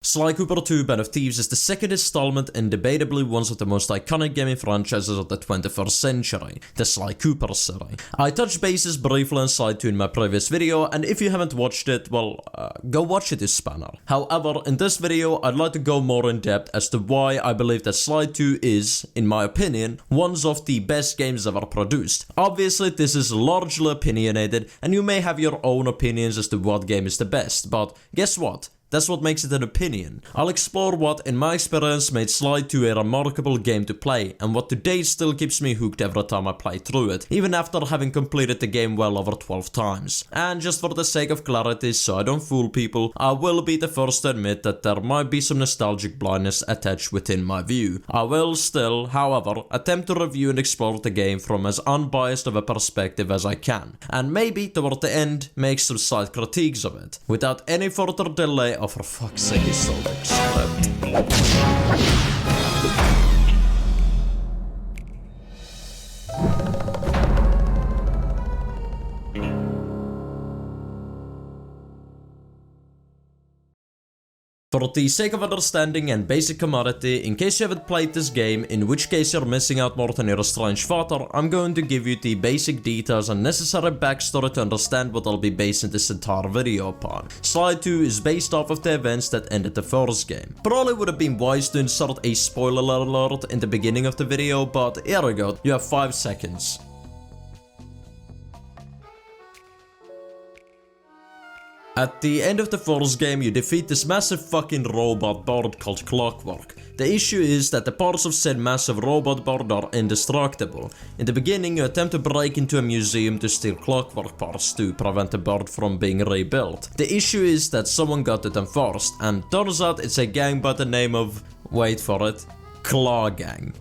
Sly Cooper 2 Band of Thieves is the second installment in debatably one of the most iconic gaming franchises of the 21st century, the Sly Cooper series. I touched bases briefly on Sly 2 in my previous video, and if you haven't watched it, well, go watch it this spanner. However, in this video, I'd like to go more in depth as to why I believe that Sly 2 is, in my opinion, one of the best games ever produced. Obviously, this is largely opinionated, and you may have your own opinions as to what game is the best, but guess what? That's what makes it an opinion. I'll explore what, in my experience, made Sly 2 a remarkable game to play, and what to date still keeps me hooked every time I play through it, even after having completed the game well over 12 times. And just for the sake of clarity, so I don't fool people, I will be the first to admit that there might be some nostalgic blindness attached within my view. I will still, however, attempt to review and explore the game from as unbiased of a perspective as I can, and maybe toward the end, make some slight critiques of it. Without any further delay, oh, for fuck's sake, it's so script. For the sake of understanding and basic commodity, in case you haven't played this game, in which case you're missing out more than your strange father, I'm going to give you the basic details and necessary backstory to understand what I'll be basing this entire video upon. Sly 2 is based off of the events that ended the first game. Probably would have been wise to insert a spoiler alert in the beginning of the video, but here we go, you have 5 seconds. At the end of the first game, you defeat this massive fucking robot bird called Clockwork. The issue is that the parts of said massive robot bird are indestructible. In the beginning, you attempt to break into a museum to steal Clockwork parts to prevent the bird from being rebuilt. The issue is that someone got to them first, and turns out it's a gang by the name of, wait for it, Claw Gang.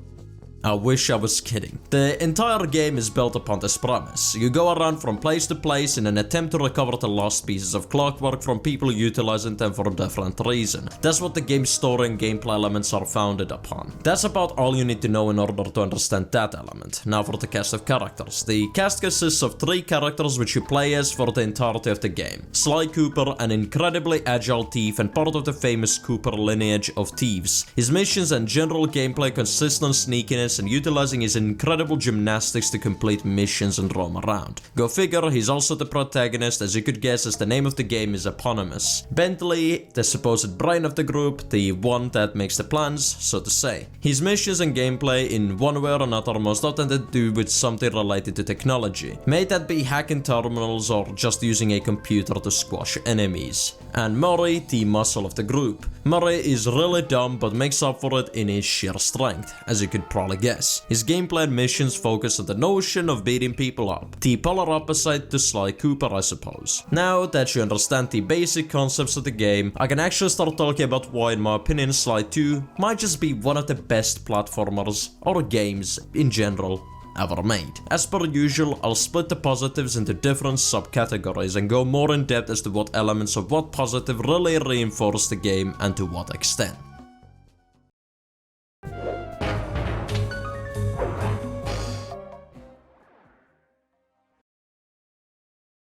I wish I was kidding. The entire game is built upon this premise. You go around from place to place in an attempt to recover the lost pieces of clockwork from people utilizing them for different reasons. That's what the game's story and gameplay elements are founded upon. That's about all you need to know in order to understand that element. Now for the cast of characters. The cast consists of 3 characters which you play as for the entirety of the game. Sly Cooper, an incredibly agile thief and part of the famous Cooper lineage of thieves. His missions and general gameplay consist on sneakiness and utilizing his incredible gymnastics to complete missions and roam around. Go figure, he's also the protagonist, as you could guess, as the name of the game is eponymous. Bentley, the supposed brain of the group, the one that makes the plans, so to say. His missions and gameplay, in one way or another, most often to do with something related to technology. May that be hacking terminals or just using a computer to squash enemies. And Murray, the muscle of the group. Murray is really dumb but makes up for it in his sheer strength, as you could probably guess. His gameplay and missions focus on the notion of beating people up. The polar opposite to Sly Cooper, I suppose. Now that you understand the basic concepts of the game, I can actually start talking about why, in my opinion, Sly 2 might just be one of the best platformers, or games in general, ever made. As per usual, I'll split the positives into different subcategories and go more in depth as to what elements of what positive really reinforce the game and to what extent.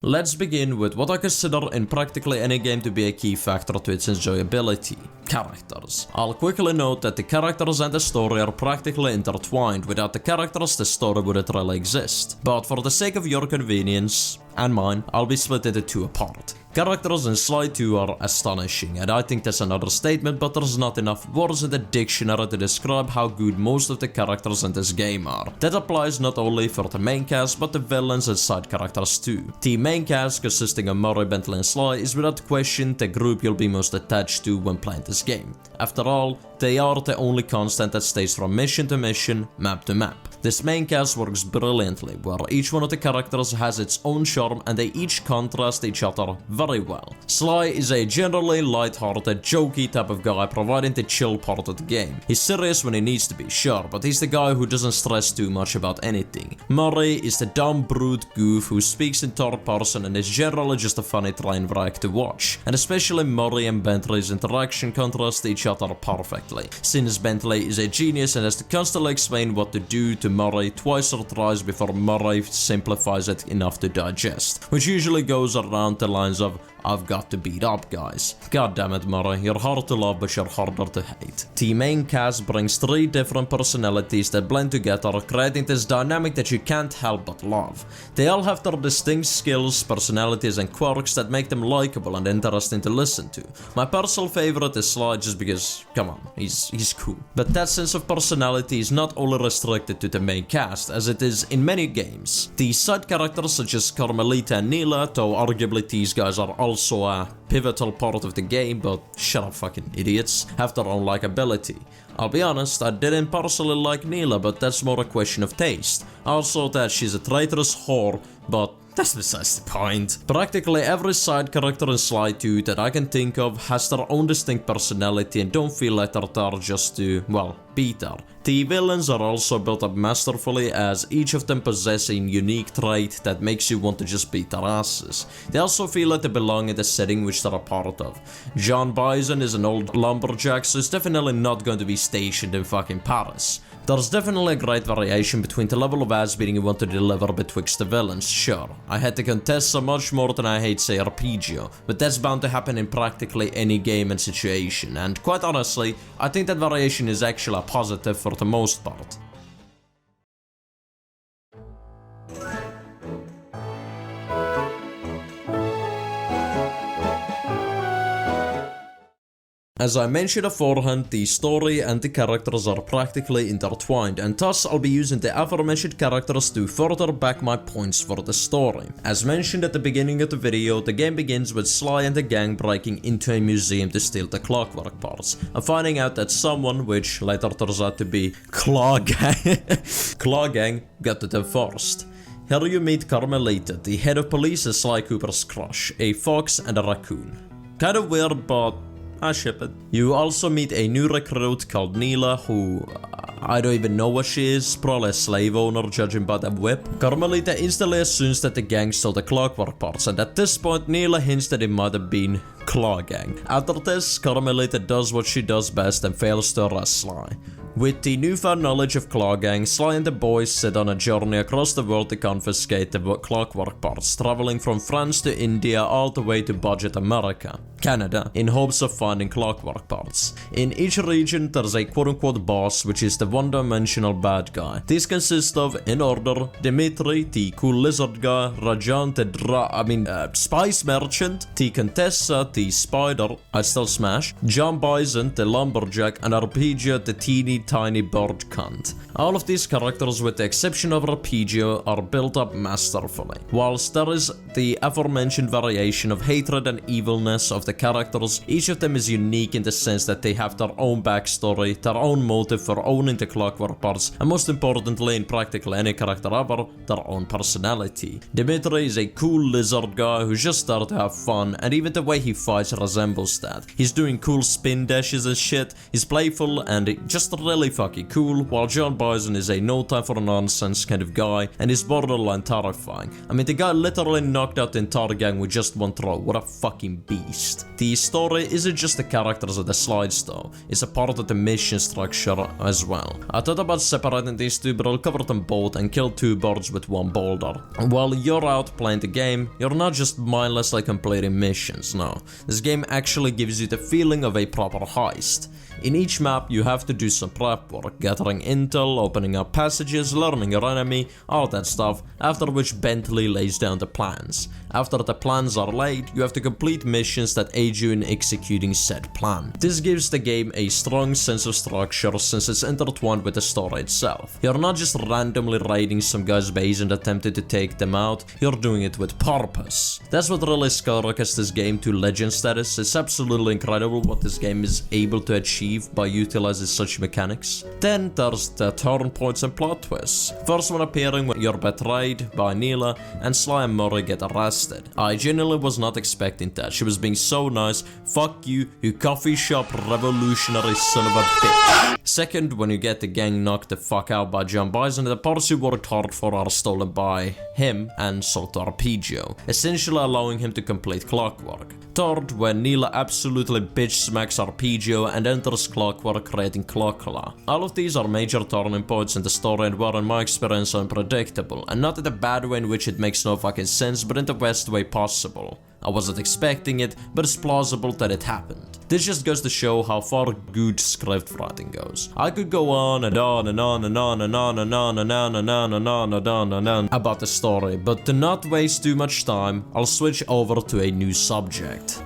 Let's begin with what I consider in practically any game to be a key factor to its enjoyability: characters. I'll quickly note that the characters and the story are practically intertwined. Without the characters, the story wouldn't really exist. But for the sake of your convenience, and mine, I'll be split into 2 apart. Characters in Sly 2 are astonishing, and I think that's an understatement, but there's not enough words in the dictionary to describe how good most of the characters in this game are. That applies not only for the main cast, but the villains and side characters too. The main cast, consisting of Murray, Bentley and Sly, is without question the group you'll be most attached to when playing this game. After all, they are the only constant that stays from mission to mission, map to map. This main cast works brilliantly, where each one of the characters has its own charm and they each contrast each other very well. Sly is a generally light-hearted, jokey type of guy, providing the chill part of the game. He's serious when he needs to be, sure, but he's the guy who doesn't stress too much about anything. Murray is the dumb brute goof who speaks in third person and is generally just a funny train wreck to watch. And especially Murray and Bentley's interaction contrast each other perfectly, since Bentley is a genius and has to constantly explain what to do to Murray twice or thrice before Murray simplifies it enough to digest, which usually goes around the lines of, I've got to beat up guys. God damn it, Murray, you're hard to love but you're harder to hate. The main cast brings 3 different personalities that blend together, creating this dynamic that you can't help but love. They all have their distinct skills, personalities and quirks that make them likable and interesting to listen to. My personal favorite is Sly just because, come on, he's cool. But that sense of personality is not only restricted to the main cast, as it is in many games. The side characters such as Carmelita and Neela, though arguably these guys are also a pivotal part of the game, but shut up fucking idiots, have their own likability. I'll be honest, I didn't personally like Neela, but that's more a question of taste. Also that she's a traitorous whore, but that's besides the point. Practically every side character in Sly 2 that I can think of has their own distinct personality and don't feel like they're there just to, well, beat her. The villains are also built up masterfully, as each of them possess a unique trait that makes you want to just beat their asses. They also feel like they belong in the setting which they're a part of. John Bison is an old lumberjack, so he's definitely not going to be stationed in fucking Paris. There's definitely a great variation between the level of ass beating you want to deliver betwixt the villains, sure. I had to contest so much more than I hate say Arpeggio, but that's bound to happen in practically any game and situation, and quite honestly, I think that variation is actually a positive for the most part. As I mentioned beforehand, the story and the characters are practically intertwined, and thus I'll be using the aforementioned characters to further back my points for the story. As mentioned at the beginning of the video, the game begins with Sly and the gang breaking into a museum to steal the clockwork parts, and finding out that someone, which later turns out to be Claw Gang, got to them first. Here you meet Carmelita, the head of police and Sly Cooper's crush, a fox and a raccoon. Kind of weird, but I ship it. You also meet a new recruit called Neela, who I don't even know what she is, probably a slave owner judging by the whip. Carmelita instantly assumes that the gang stole the clockwork parts, and at this point Neela hints that it might have been Claw Gang. After this, Carmelita does what she does best and fails to arrest Sly. With the newfound knowledge of Claw Gang, Sly and the boys set on a journey across the world to confiscate the clockwork parts, traveling from France to India all the way to budget America, Canada, in hopes of finding clockwork parts. In each region, there's a quote-unquote boss, which is the one-dimensional bad guy. These consist of, in order, Dimitri, the cool lizard guy, Rajan, the spice merchant, the Contessa, the spider, I still smash, John Bison, the lumberjack, and Arpeggio, the teeny tiny bird cunt. All of these characters, with the exception of Arpeggio, are built up masterfully. Whilst there is the aforementioned variation of hatred and evilness of the characters, each of them is unique in the sense that they have their own backstory, their own motive for owning the clockwork parts, and most importantly, in practically any character ever, their own personality. Dimitri is a cool lizard guy who's just there to have fun, and even the way he fights resembles that. He's doing cool spin dashes and shit, he's playful and just really fucking cool, while John Bison is a no time for nonsense kind of guy and is borderline terrifying. I mean, the guy literally knocked out the entire gang with just one throw. What a fucking beast. The story isn't just the characters of the slides though, it's a part of the mission structure as well. I thought about separating these two, but I'll cover them both and kill 2 birds with 1 boulder. While you're out playing the game, you're not just mindlessly completing missions, no. This game actually gives you the feeling of a proper heist. In each map, you have to do some prep work, gathering intel, opening up passages, learning your enemy, all that stuff, after which Bentley lays down the plans. After the plans are laid, you have to complete missions that aid you in executing said plan. This gives the game a strong sense of structure since it's intertwined with the story itself. You're not just randomly raiding some guy's base and attempting to take them out, you're doing it with purpose. That's what really skyrockets this game to legend status. It's absolutely incredible what this game is able to achieve by utilizing such mechanics. Then there's the turn points and plot twists. First one appearing when you're betrayed by Neela and Sly and Murray get arrested. I genuinely was not expecting that. She was being so nice. Fuck you, you coffee shop revolutionary son of a bitch. Second, when you get the gang knocked the fuck out by John Bison, the parts you worked hard for are stolen by him and sold to Arpeggio, essentially allowing him to complete clockwork. Third, when Neela absolutely bitch smacks Arpeggio and enters clockwork, creating Clockla. All of these are major turning points in the story and were in my experience unpredictable, and not in the bad way in which it makes no fucking sense, but in the way best way possible. I wasn't expecting it, but it's plausible that it happened. This just goes to show how far good script writing goes. I could go on and on and on and on and on and on and on and on and on and on and on about the story, but to not waste too much time, I'll switch over to a new subject.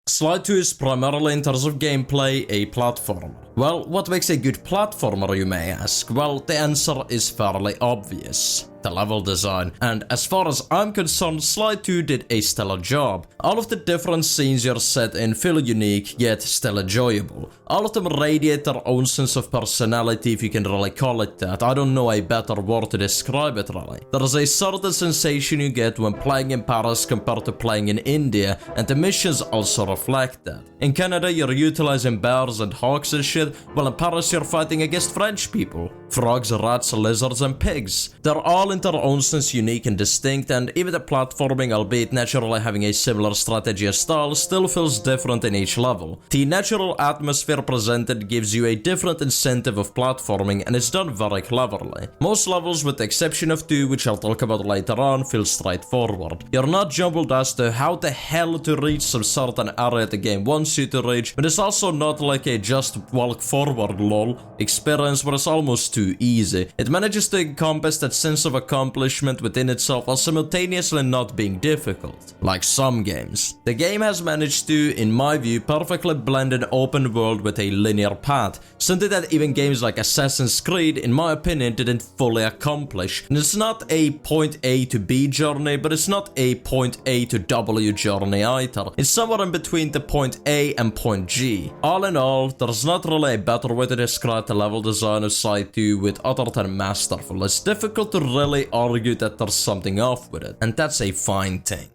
Sly 2 is primarily, in terms of gameplay, a platformer. Well, what makes a good platformer, you may ask? Well, the answer is fairly obvious. The level design. And as far as I'm concerned, Sly 2 did a stellar job. All of the different scenes you're set in feel unique, yet still enjoyable. All of them radiate their own sense of personality, if you can really call it that. I don't know a better word to describe it, really. There is a certain sensation you get when playing in Paris compared to playing in India, and the missions also reflect that. In Canada, you're utilizing bears and hawks and shit, while in Paris you're fighting against French people. Frogs, rats, lizards, and pigs. They're all in their own sense unique and distinct, and even the platforming, albeit naturally having a similar strategy and style, still feels different in each level. The natural atmosphere presented gives you a different incentive of platforming, and it's done very cleverly. Most levels, with the exception of 2, which I'll talk about later on, feel straightforward. You're not jumbled as to how the hell to reach some certain area the game wants you to reach, but it's also not like a just walk forward lol experience where it's almost too easy. It manages to encompass that sense of accomplishment within itself while simultaneously not being difficult, like some games. The game has managed to, in my view, perfectly blend an open world with a linear path, something that even games like Assassin's Creed, in my opinion, didn't fully accomplish. And it's not a point A to B journey, but it's not a point A to W journey either. It's somewhere in between the point A and point G. All in all, there's not really a better way to describe the level design of Sly 2 with other than masterful. It's difficult to really argue that there's something off with it, and that's a fine thing.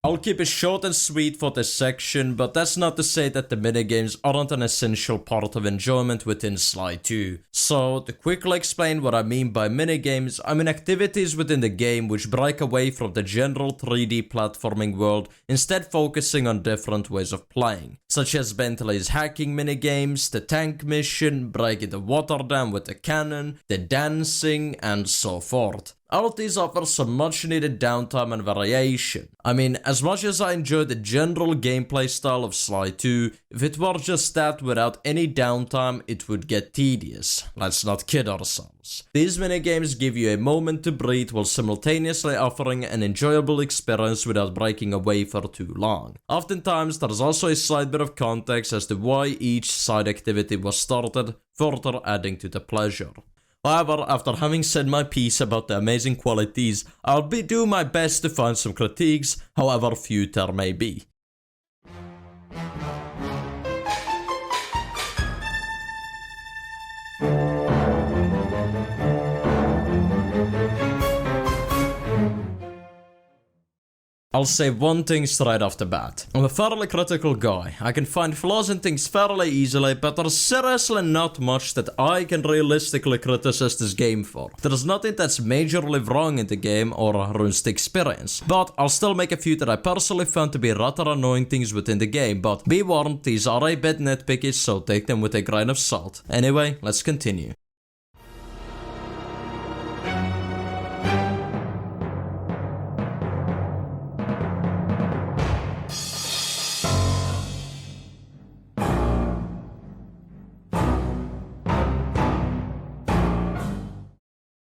I'll keep it short and sweet for this section, but that's not to say that the minigames aren't an essential part of enjoyment within Sly 2. So, to quickly explain what I mean by minigames, I mean activities within the game which break away from the general 3D platforming world, instead focusing on different ways of playing, such as Bentley's hacking minigames, the tank mission, breaking the water dam with the cannon, the dancing, and so forth. All of these offer some much needed downtime and variation. I mean, as much as I enjoy the general gameplay style of Sly 2, if it were just that without any downtime, it would get tedious. Let's not kid ourselves. These minigames give you a moment to breathe while simultaneously offering an enjoyable experience without breaking away for too long. Oftentimes, there's also a slight bit of context as to why each side activity was started, further adding to the pleasure. However, after having said my piece about the amazing qualities, I'll do my best to find some critiques, however few there may be. I'll say one thing straight off the bat. I'm a fairly critical guy. I can find flaws in things fairly easily, but there's seriously not much that I can realistically criticize this game for. There's nothing that's majorly wrong in the game or ruins the experience, but I'll still make a few that I personally found to be rather annoying things within the game, but be warned, these are a bit nitpicky, so take them with a grain of salt. Anyway, let's continue.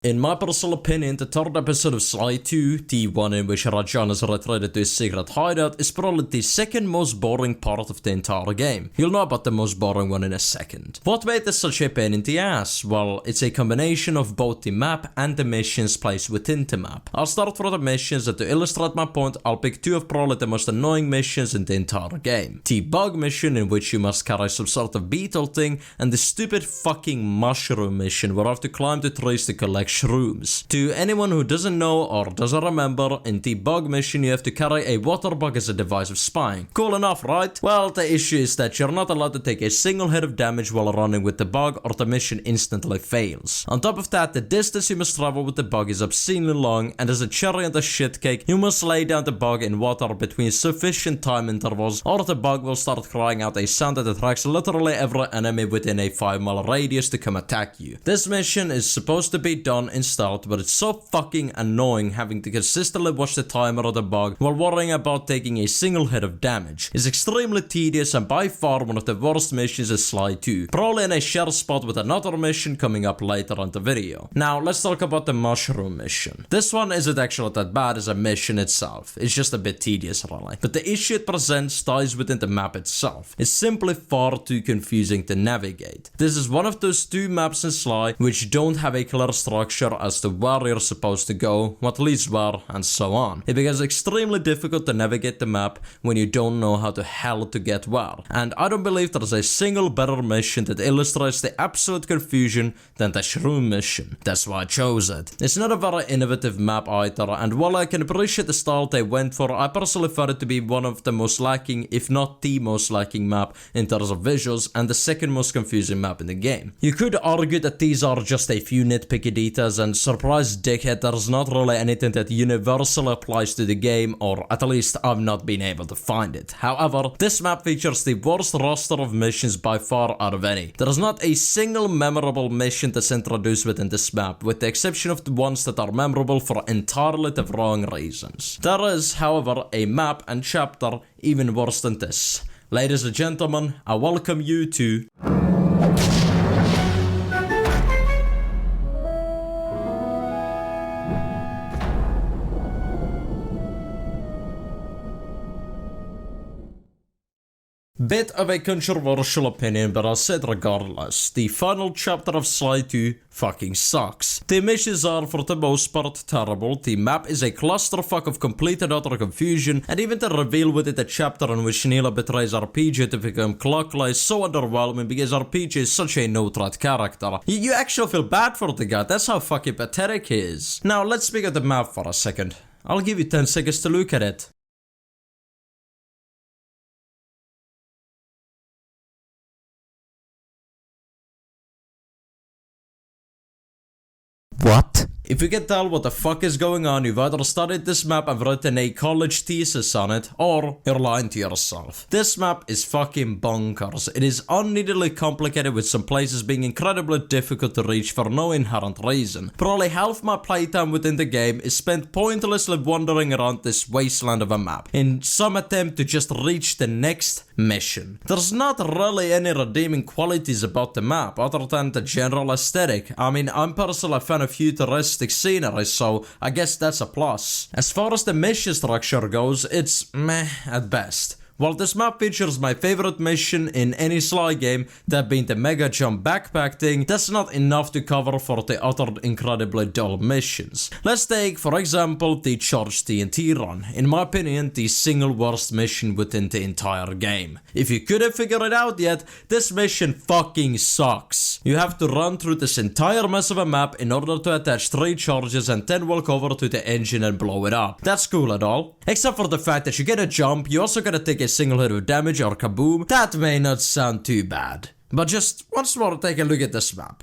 In my personal opinion, the third episode of Sly 2, the one in which Rajan is retreated to his secret hideout, is probably the second most boring part of the entire game. You'll know about the most boring one in a second. What made this such a pain in the ass? Well, it's a combination of both the map and the missions placed within the map. I'll start with the missions, and to illustrate my point, I'll pick two of probably the most annoying missions in the entire game. The bug mission, in which you must carry some sort of beetle thing, and the stupid fucking mushroom mission where I have to climb the trees to collect shrooms. To anyone who doesn't know or doesn't remember, in the bug mission you have to carry a water bug as a device of spying. Cool enough, right? Well, the issue is that you're not allowed to take a single hit of damage while running with the bug or the mission instantly fails. On top of that, the distance you must travel with the bug is obscenely long, and as a cherry on the shit cake, you must lay down the bug in water between sufficient time intervals or the bug will start crying out a sound that attracts literally every enemy within a 5-mile radius to come attack you. This mission is supposed to be done in stealth, but it's so fucking annoying having to consistently watch the timer of the bug while worrying about taking a single hit of damage. It's extremely tedious and by far one of the worst missions in Sly 2, probably in a share spot with another mission coming up later on the video. Now let's talk about the mushroom mission. This one isn't actually that bad as a mission itself, it's just a bit tedious really, but the issue it presents ties within the map itself. It's simply far too confusing to navigate. This is one of those two maps in Sly which don't have a clear structure as to where you're supposed to go, what leads where, and so on. It becomes extremely difficult to navigate the map when you don't know how the hell to get where, and I don't believe there's a single better mission that illustrates the absolute confusion than the shroom mission. That's why I chose it. It's not a very innovative map either, and while I can appreciate the style they went for, I personally found it to be one of the most lacking, if not the most lacking map in terms of visuals, and the second most confusing map in the game. You could argue that these are just a few nitpicky details, and surprise dickhead, there's not really anything that universally applies to the game, or at least I've not been able to find it. However, this map features the worst roster of missions by far out of any. There is not a single memorable mission that's introduced within this map, with the exception of the ones that are memorable for entirely the wrong reasons. There is, however, a map and chapter even worse than this. Ladies and gentlemen, I welcome you to... Bit of a controversial opinion, but I'll say it regardless. The final chapter of Sly 2 fucking sucks. The missions are for the most part terrible, the map is a clusterfuck of complete and utter confusion, and even the reveal within the chapter in which Neela betrays RPG to become Clockla is so underwhelming because RPG is such a no-threat character. You actually feel bad for the guy, that's how fucking pathetic he is. Now let's speak of the map for a second. I'll give you 10 seconds to look at it. What? If you can tell what the fuck is going on, you've either studied this map and written a college thesis on it, or you're lying to yourself. This map is fucking bonkers. It is unneededly complicated, with some places being incredibly difficult to reach for no inherent reason. Probably half my playtime within the game is spent pointlessly wandering around this wasteland of a map, in some attempt to just reach the next mission. There's not really any redeeming qualities about the map, other than the general aesthetic. I mean, I'm personally a fan of futuristic scenery, so I guess that's a plus. As far as the mission structure goes, it's meh at best. While this map features my favorite mission in any Sly game, that being the mega jump backpack thing, that's not enough to cover for the other incredibly dull missions. Let's take, for example, the Charge TNT run. In my opinion, the single worst mission within the entire game. If you couldn't figure it out yet, this mission fucking sucks. You have to run through this entire mess of a map in order to attach 3 charges and then walk over to the engine and blow it up. That's cool at all. Except for the fact that you get a jump, you also gotta take a single hit of damage or kaboom. That may not sound too bad. But just once more, take a look at this map.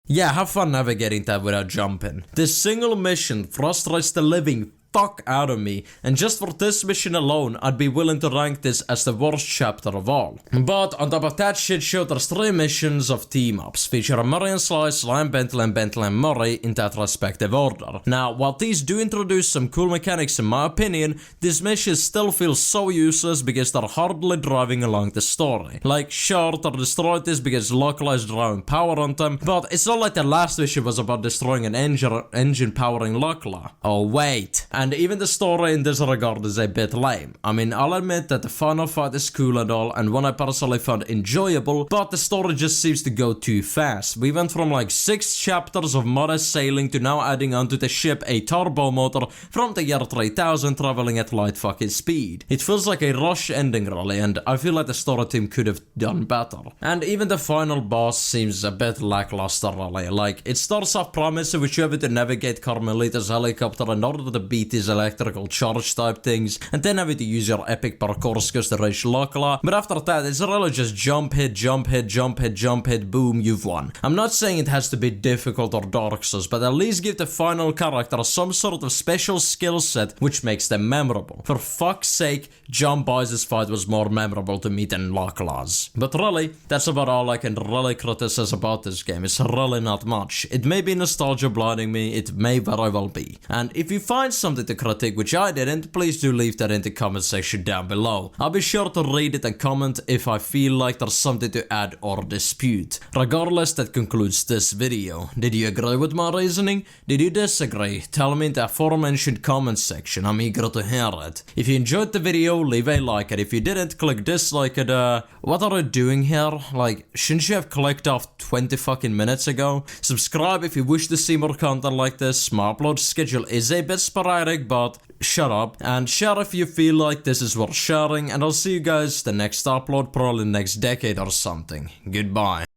Yeah, have fun navigating that without jumping. This single mission frustrates the living fuck out of me, and just for this mission alone, I'd be willing to rank this as the worst chapter of all. But on top of that shit show, there's 3 missions of team-ups, featuring Murray and Sly, Sly and Bentley and Murray in that respective order. Now, while these do introduce some cool mechanics in my opinion, these missions still feel so useless because they're hardly driving along the story. Like, sure, they're destroyed this because Locke is drawing power on them, but it's not like the last mission was about destroying an engine powering Locke. Oh wait, and and even the story in this regard is a bit lame. I mean, I'll admit that the final fight is cool and all, and one I personally found enjoyable, but the story just seems to go too fast. We went from like 6 chapters of modest sailing to now adding onto the ship a turbo motor from the year 3000 traveling at light fucking speed. It feels like a rush ending really, and I feel like the story team could have done better. And even the final boss seems a bit lackluster really. Like, it starts off promising with you having to navigate Carmelita's helicopter in order to beat these electrical charge type things, and then having to use your epic parkour skills to reach Locla, but after that it's really just jump hit, jump hit, jump hit, jump hit, boom, you've won. I'm not saying it has to be difficult or Dark Souls, but at least give the final character some sort of special skill set which makes them memorable. For fuck's sake, John Boyce's fight was more memorable to me than Locla's. But really, that's about all I can really criticize about this game. It's really not much. It may be nostalgia blinding me, it may very well be. And if you find something to critique which I didn't, please do leave that in the comment section down below. I'll be sure to read it and comment if I feel like there's something to add or dispute. Regardless, that concludes this video. Did you agree with my reasoning? Did you disagree? Tell me in the aforementioned comment section, I'm eager to hear it. If you enjoyed the video, leave a like, and if you didn't, click dislike it. What are you doing here? Like, shouldn't you have clicked off 20 fucking minutes ago? Subscribe if you wish to see more content like this. My upload schedule is a bit sporadic, but shut up. And share if you feel like this is worth sharing, and I'll see you guys the next upload, probably next decade or something. Goodbye.